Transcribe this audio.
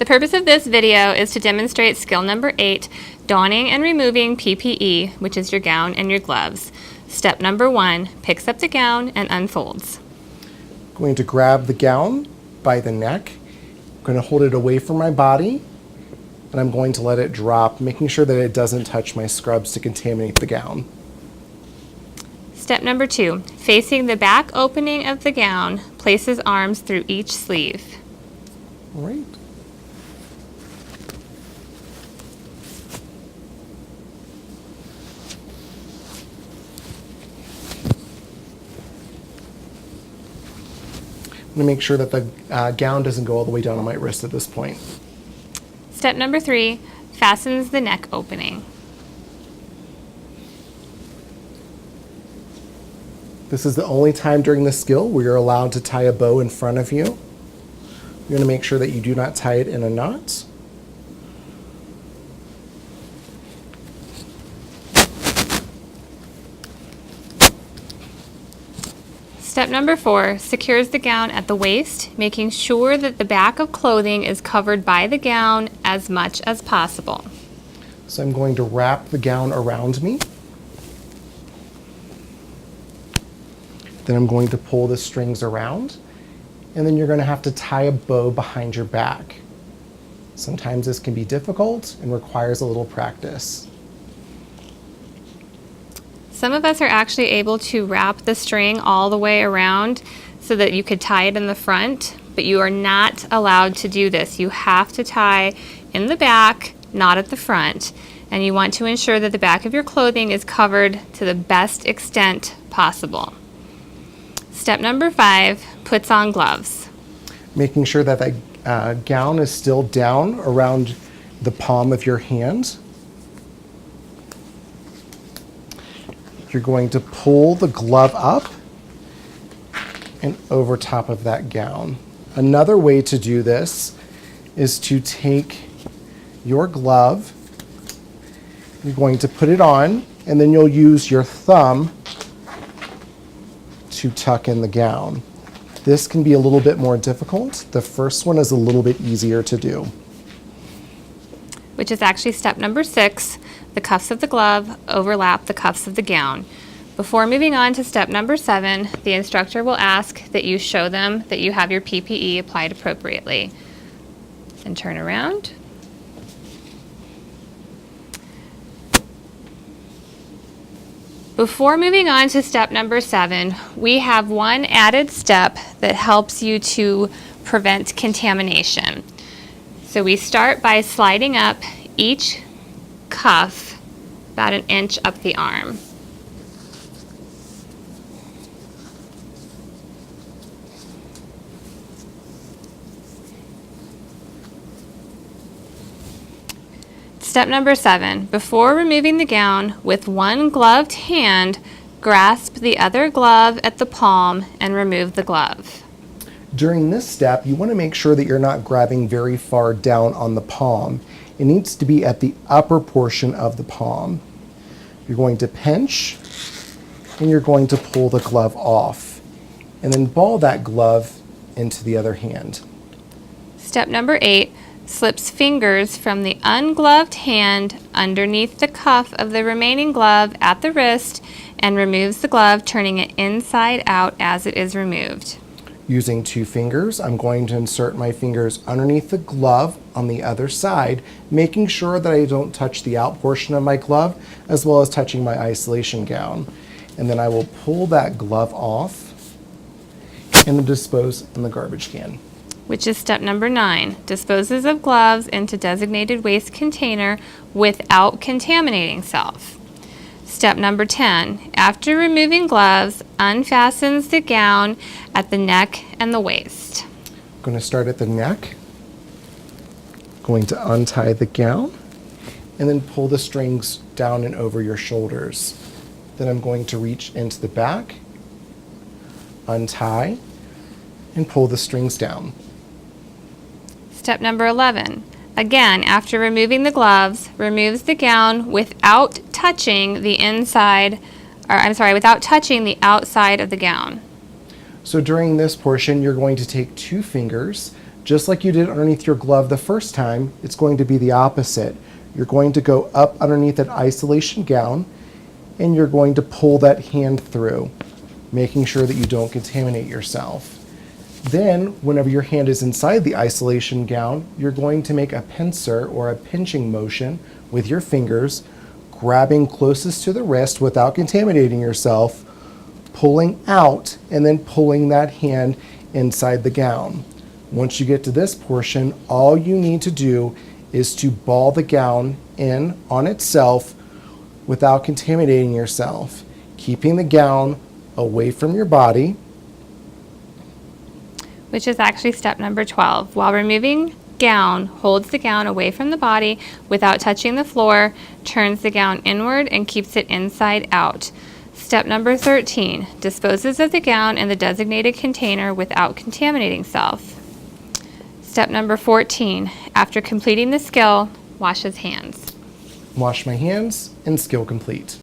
The purpose of this video is to demonstrate skill number 8, donning and removing PPE, which is your gown and your gloves. Step number 1, picks up the gown and unfolds. Going to grab the gown by the neck. I'm going to hold it away from my body, and I'm going to let it drop, making sure that it doesn't touch my scrubs to contaminate the gown. Step number 2, facing the back opening of the gown, places arms through each sleeve. All right. I'm going to make sure that the gown doesn't go all the way down on my wrist at this point. Step number 3, fastens the neck opening. This is the only time during this skill where you're allowed to tie a bow in front of you. You're going to make sure that you do not tie it in a knot. Step number 4, secures the gown at the waist, making sure that the back of clothing is covered by the gown as much as possible. So I'm going to wrap the gown around me. Then I'm going to pull the strings around, and then you're going to have to tie a bow behind your back. Sometimes this can be difficult and requires a little practice. Some of us are actually able to wrap the string all the way around so that you could tie it in the front, but you are not allowed to do this. You have to tie in the back, not at the front, and you want to ensure that the back of your clothing is covered to the best extent possible. Step number 5, puts on gloves. Making sure that the gown is still down around the palm of your hand. You're going to pull the glove up and over top of that gown. Another way to do this is to take your glove, you're going to put it on, and then you'll use your thumb to tuck in the gown. This can be a little bit more difficult. The first one is a little bit easier to do. Which is actually step number 6. The cuffs of the glove overlap the cuffs of the gown. Before moving on to step number 7, the instructor will ask that you show them that you have your PPE applied appropriately. And turn around. Before moving on to step number 7, we have one added step that helps you to prevent contamination. So we start by sliding up each cuff about an inch up the arm. Step number 7, before removing the gown, with one gloved hand, grasp the other glove at the palm and remove the glove. During this step, you want to make sure that you're not grabbing very far down on the palm. It needs to be at the upper portion of the palm. You're going to pinch, and you're going to pull the glove off, and then ball that glove into the other hand. Step number 8, slips fingers from the ungloved hand underneath the cuff of the remaining glove at the wrist and removes the glove, turning it inside out as it is removed. Using 2 fingers, I'm going to insert my fingers underneath the glove on the other side, making sure that I don't touch the out portion of my glove as well as touching my isolation gown. And then I will pull that glove off and then dispose in the garbage can. Which is step number 9, disposes of gloves into designated waste container without contaminating self. Step number 10, after removing gloves, unfastens the gown at the neck and the waist. I'm going to start at the neck, going to untie the gown, and then pull the strings down and over your shoulders. Then I'm going to reach into the back, untie, and pull the strings down. Step number 11. Again, after removing the gloves, removes the gown without touching the without touching the outside of the gown. So during this portion, you're going to take 2 fingers, Just like you did underneath your glove the first time, it's going to be the opposite. You're going to go up underneath that isolation gown, and you're going to pull that hand through, making sure that you don't contaminate yourself. Then, whenever your hand is inside the isolation gown, you're going to make a pincer or a pinching motion with your fingers, grabbing closest to the wrist without contaminating yourself, pulling out, and then pulling that hand inside the gown. Once you get to this portion, all you need to do is to ball the gown in on itself without contaminating yourself, keeping the gown away from your body. Which is actually step number 12. While removing gown, holds the gown away from the body without touching the floor, turns the gown inward, and keeps it inside out. Step number 13, disposes of the gown in the designated container without contaminating self. Step number 14, after completing the skill, washes hands. Wash my hands, and skill complete.